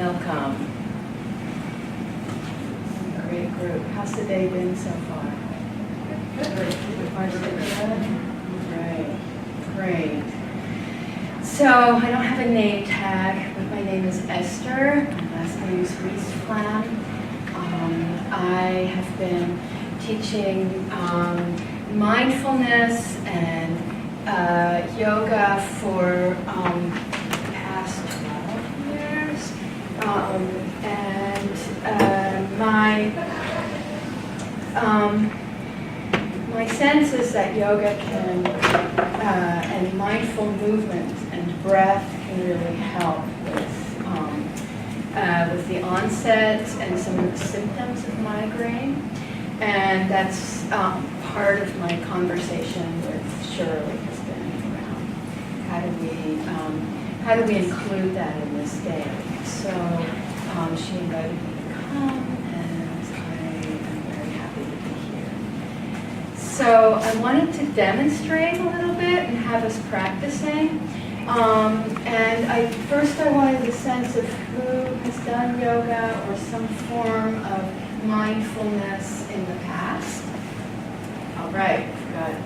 Welcome. Great group. How's the day been so far? Good. Great. So I don't have a name tag, but my name is Esther. My last name is Wyss-Flamm. I have been teaching mindfulness and yoga for the past 12 years. My sense is that yoga can, and mindful movement and breath can really help with the onset and some of the symptoms of migraine. And that's part of my conversation with Shirley has been around how do we include that in this day. So she invited me to come, and I am very happy to be here. So I wanted to demonstrate a little bit and have us practicing. And first I wanted a sense of who has done yoga or some form of mindfulness in the past. All right, good.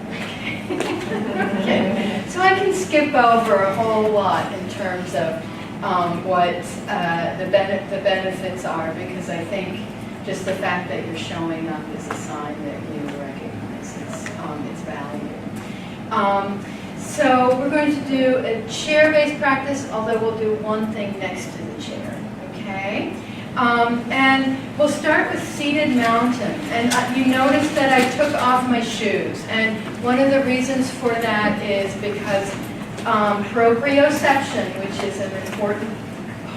Okay. So I can skip over a whole lot in terms of what the benefits are, because I think just the fact that you're showing up is a sign that you recognize its value. So we're going to do a chair-based practice, although we'll do one thing next to the chair, okay? And we'll start with seated mountain. And you notice that I took off my shoes. And one of the reasons for that is because proprioception, which is an important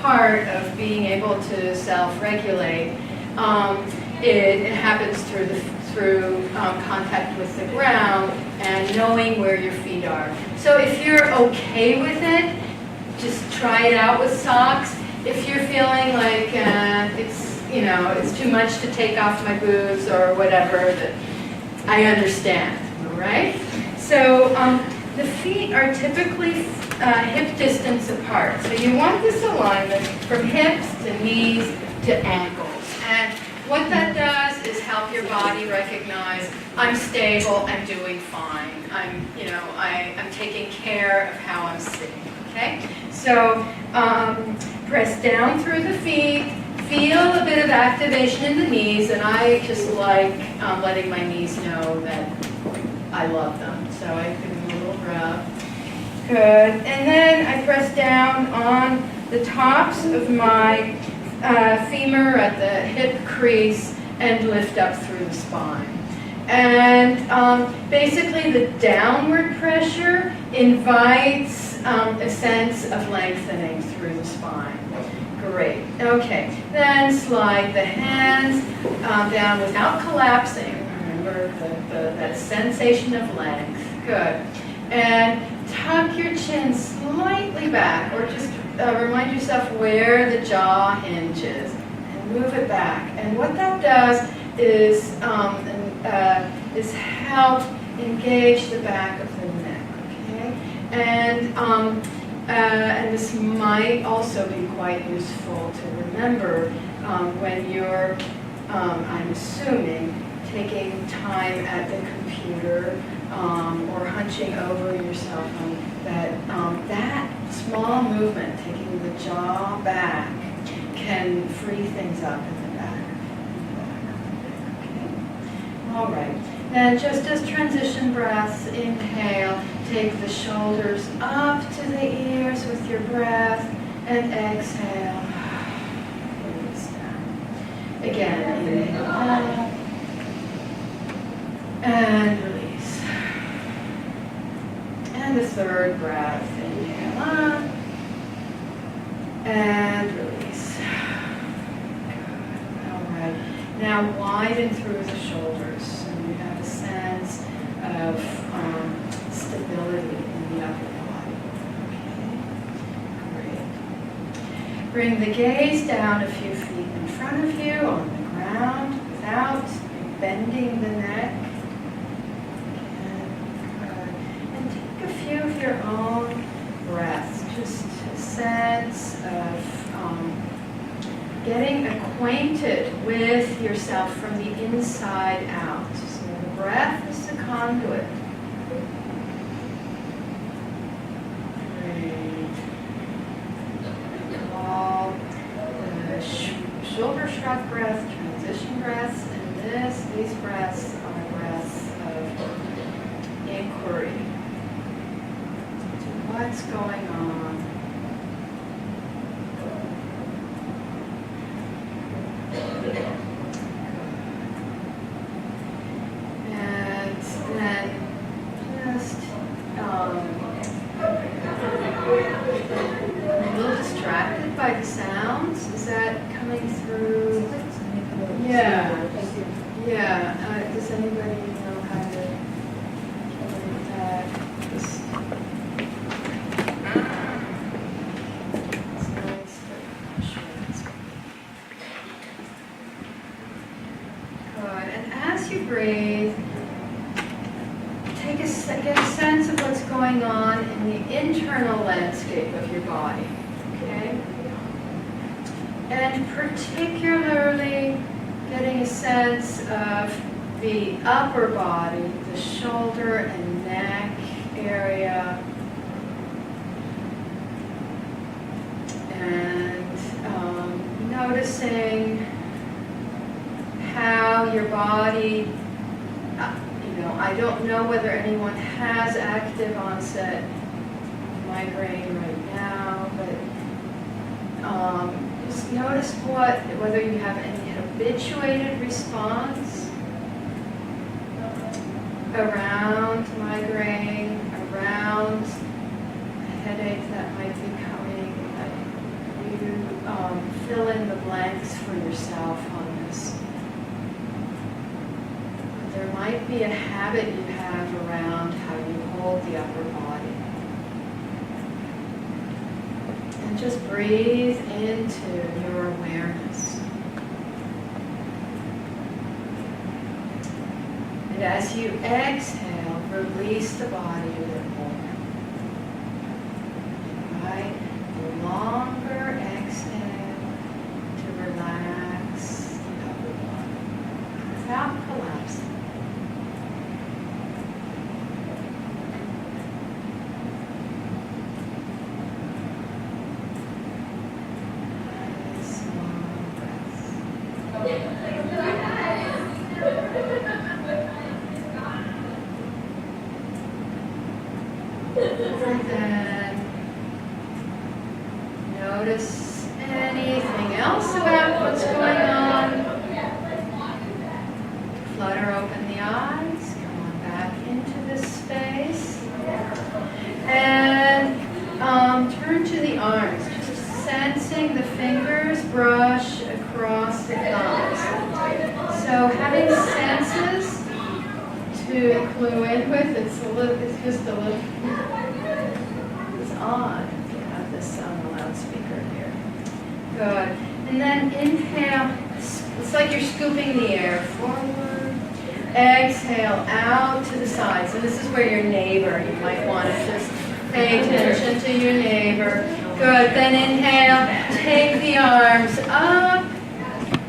part of being able to self-regulate, it happens through contact with the ground and knowing where your feet are. So if you're okay with it, just try it out with socks. If you're feeling like it's too much to take off my boots or whatever, that I understand. All right. So the feet are typically hip distance apart. So you want this alignment from hips to knees to ankles. And what that does is help your body recognize I'm stable, I'm doing fine. I'm taking care of how I'm sitting. Okay? So press down through the feet, feel a bit of activation in the knees, and I just like letting my knees know that I love them. So I give them a little rub. Good. And then I press down on the tops of my femur at the hip crease and lift up through the spine. And basically the downward pressure invites a sense of lengthening through the spine. Great. Okay. Then slide the hands down without collapsing. Remember that sensation of length. Good. And tuck your chin slightly back, or just remind yourself where the jaw hinges, and move it back. And what that does is help engage the back of the neck. Okay, and this might also be quite useful to remember when you're, I'm assuming, taking time at the computer or hunching over your cell phone, that small movement, taking the jaw back, can free things up in the back. Okay. All right. Then just as transition breaths, inhale, take the shoulders up to the ears with your breath, and exhale. Release down. Again, inhale up, and release. And the third breath, inhale up, and release. Good. All right. Now widen through the shoulders so you have a sense of stability in the upper body. Okay. Great. Bring the gaze down a few feet in front of you on the ground without bending the neck. A few of your own breaths, just a sense of getting acquainted with yourself from the inside out. So the breath is the conduit. All the shoulder shrug breath, transition breaths, and these breaths are breaths of inquiry. What's going on? And then just a little distracted by the sounds. Is that coming through? Yeah. Yeah. Does anybody know how to do that? It's nice, but I'm sure it's good. And as you breathe, get a sense of what's going on in the internal landscape of your body. Okay? And particularly getting a sense of the upper body, the shoulder and neck area, and noticing how your body, I don't know whether anyone has active onset migraine right now, but just notice whether you have any habituated response around migraine, around a headache that might be coming. You fill in the blanks for yourself on this. There might be a habit you have around how you hold the upper body. And just breathe into your awareness. And as you exhale, release the body a bit more. Right? A longer exhale to relax the upper body without collapsing. And then notice anything else about what's going on. Flutter open the eyes, come on back into this space. And turn to the arms, just sensing the fingers brush across the thumbs. So having senses to clue in with, it's just a little, it's odd to have this on the loudspeaker here. Good. And then inhale, it's like you're scooping the air forward. Exhale out to the side. So this is where your neighbor, you might want to just pay attention to your neighbor. Good. Then inhale, take the arms up.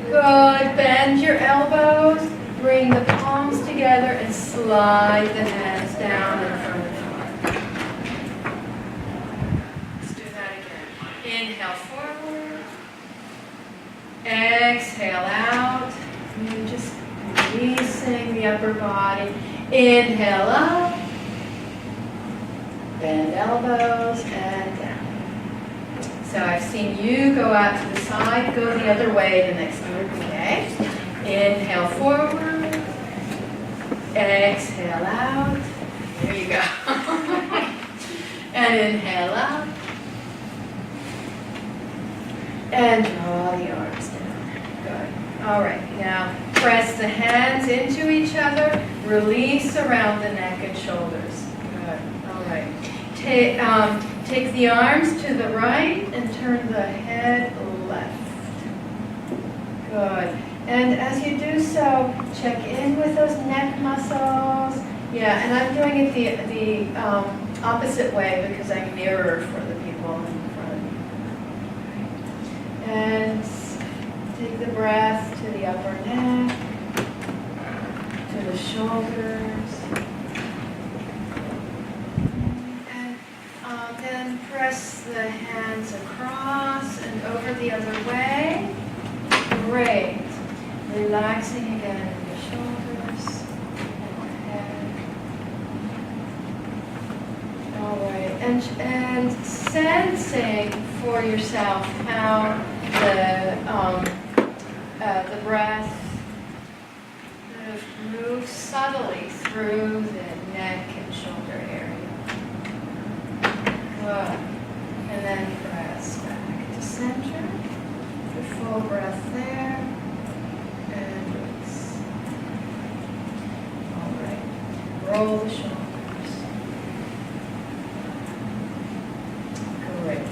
Good. Bend your elbows. Bring the palms together and slide the hands down in front of the heart. Let's do that again. Inhale forward. Exhale out. And just releasing the upper body. Inhale up. Bend elbows and down. So I've seen you go out to the side. Go the other way the next time. Okay. Inhale forward. Exhale out. There you go. And inhale up. And draw the arms down. Good. All right. Now press the hands into each other. Release around the neck and shoulders. Good. All right. Take the arms to the right and turn the head left. Good. And as you do so, check in with those neck muscles. Yeah, and I'm doing it the opposite way because I mirror for the people in front of me. And Take the breath to the upper neck, to the shoulders. And then press the hands across and over the other way. Great. Relaxing again in the shoulders and the head. All right. And sensing for yourself how the breath kind of moves subtly through the neck and shoulder area. Good. And then press back to center. The full breath there. And release. All right. Roll the shoulders. Great.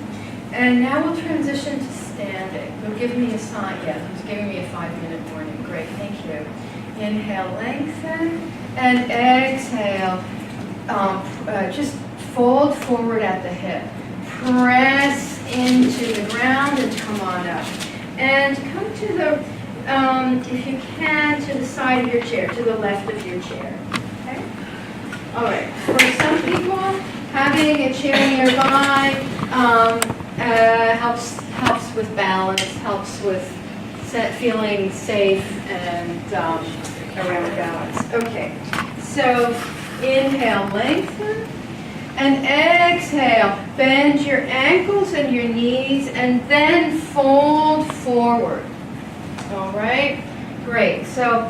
And now we'll transition to standing. You'll give me a sign. Yeah, he's giving me a 5-minute warning. Great, thank you. Inhale, lengthen, and exhale. Just fold forward at the hip. Press into the ground and come on up. And come to the, if you can, to the side of your chair, to the left of your chair. Okay? All right. For some people, having a chair nearby helps with balance, helps with feeling safe and around balance. Okay, so inhale, lengthen, and exhale, bend your ankles and your knees, and then fold forward. All right, great. So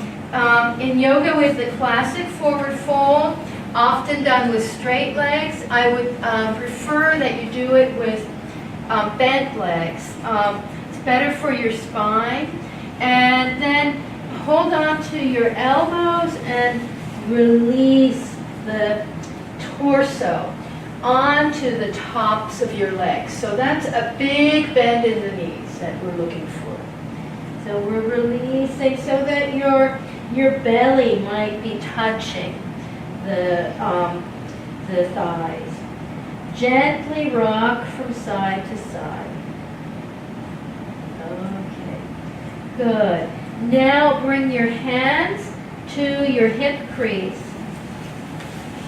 in yoga, we have the classic forward fold, often done with straight legs. I would prefer that you do it with bent legs. It's better for your spine. And then hold on to your elbows and release the torso onto the tops of your legs. So that's a big bend in the knees that we're looking for. So we're releasing so that your belly might be touching the thighs. Gently rock from side to side. Okay, good. Now bring your hands to your hip crease.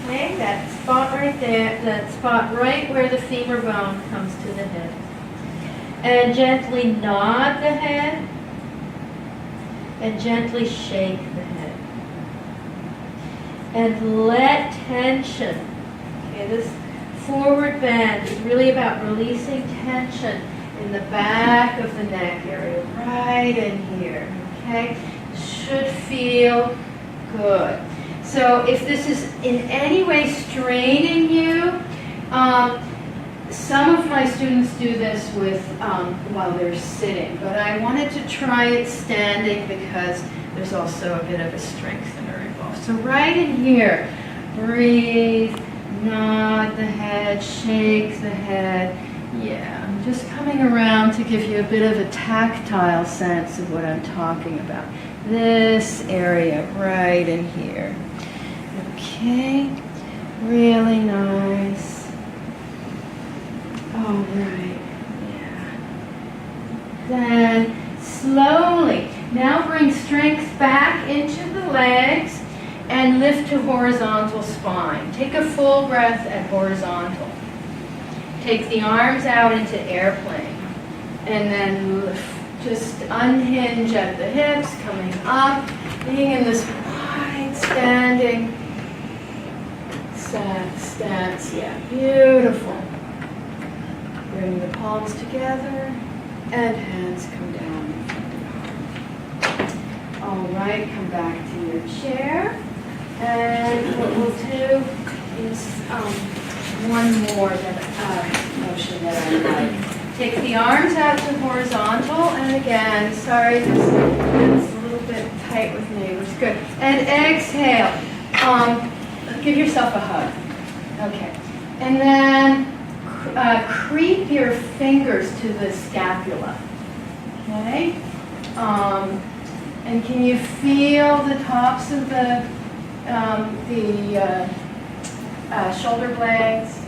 Okay, that spot right there, that spot right where the femur bone comes to the hip. And gently nod the head and gently shake the head. And let tension, okay, this forward bend is really about releasing tension in the back of the neck area, right in here, okay? Should feel good. So if this is in any way straining you, some of my students do this with while they're sitting, but I wanted to try it standing because there's also a bit of a strengthener involved. So right in here, breathe, nod the head, shake the head. Yeah, I'm just coming around to give you a bit of a tactile sense of what I'm talking about. This area right in here. Okay, really nice. All right, yeah. Then slowly, now bring strength back into the legs and lift to horizontal spine. Take a full breath at horizontal. Take the arms out into airplane. And then just unhinge at the hips, coming up, being in this wide standing stance. Yeah, beautiful. Bring the palms together and hands come down. All right, come back to your chair. And what we'll do is one more motion that I like. Take the arms out to horizontal, and again, sorry, this is a little bit tight with me, which is good. And exhale. Give yourself a hug. Okay. And then creep your fingers to the scapula. Okay. And can you feel the tops of the shoulder blades?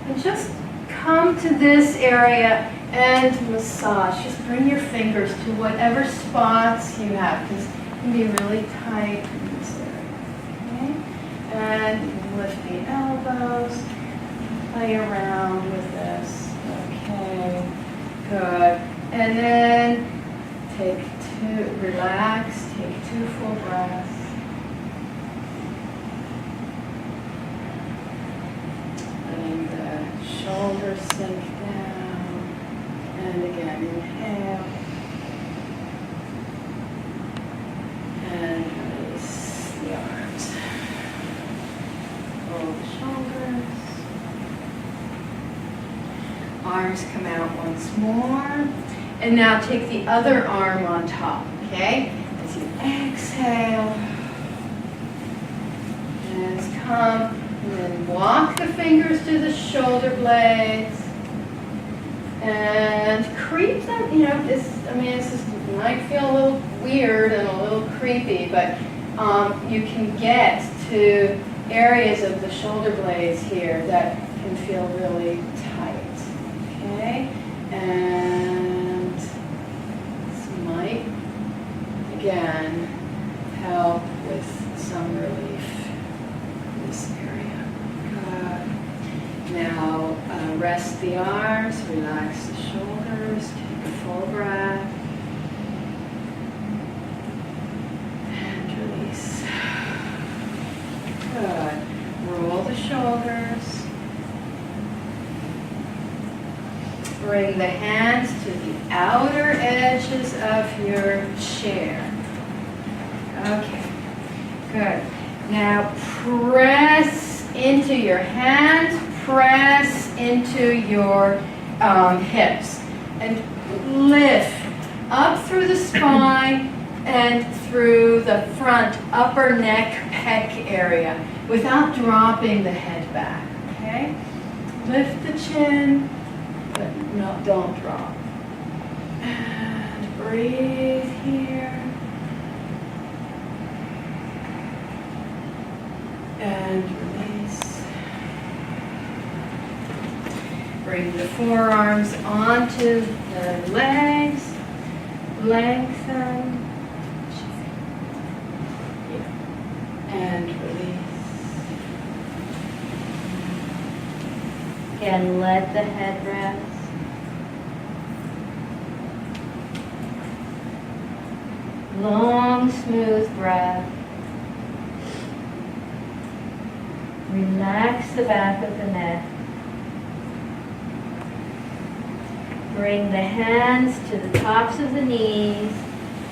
And just come to this area and massage. Just bring your fingers to whatever spots you have, because it can be really tight in this area. Okay? And lift the elbows, play around with this. Okay, good. And then relax, take 2 full breaths. Letting the shoulders sink down. And again, inhale. And release the arms. Roll the shoulders. Arms come out once more. And now take the other arm on top, okay? As you exhale. Just come and then walk the fingers to the shoulder blades. And creep them, this might feel a little weird and a little creepy, but you can get to areas of the shoulder blades here that can feel really tight, okay? And this might, again, help with some relief in this area. Good. Now, rest the arms, relax the shoulders, take a full breath, and release. Good. Roll the shoulders. Bring the hands to the outer edges of your chair. Okay, good. Now press into your hands, press into your hips, and lift up through the spine and through the front upper neck pec area without dropping the head back, okay? Lift the chin, but no, don't drop. And breathe here. And release. Bring the forearms onto the legs. Lengthen. And release. Again, let the head rest. Long, smooth breath. Relax the back of the neck. Bring the hands to the tops of the knees.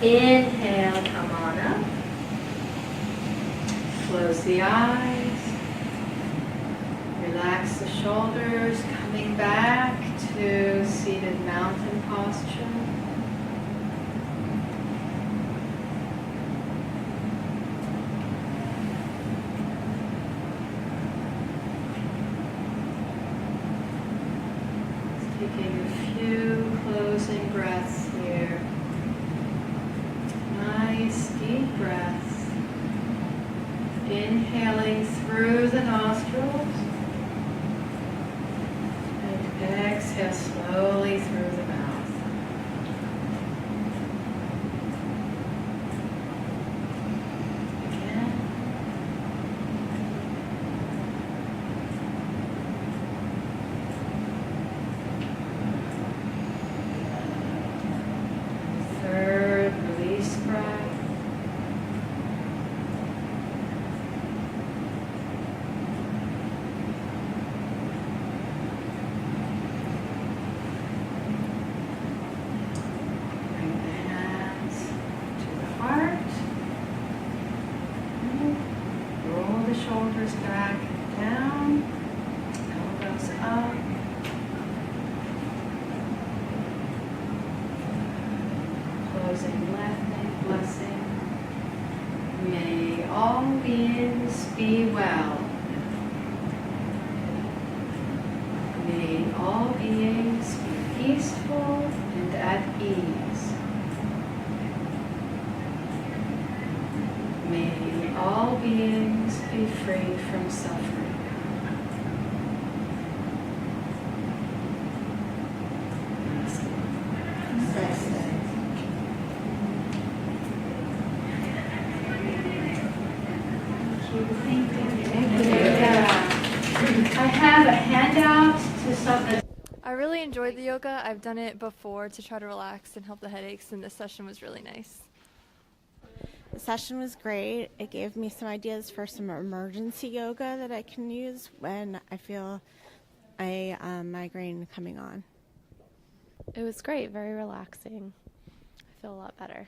Inhale, come on up. Close the eyes. Relax the shoulders, coming back to seated mountain posture. Taking a few closing breaths here. Nice deep breaths. Inhaling through the nostrils. And exhale slowly through the mouth. Again. Third release breath. Bring the hands to the heart. Roll the shoulders back and down. Elbows up. Closing blessing. May all beings be well. May all beings be peaceful and at ease. May all beings be free from suffering. I have a handout to some. I really enjoyed the yoga. I've done it before to try to relax and help the headaches, and this session was really nice. The session was great. It gave me some ideas for some emergency yoga that I can use when I feel a migraine coming on. It was great, very relaxing. I feel a lot better.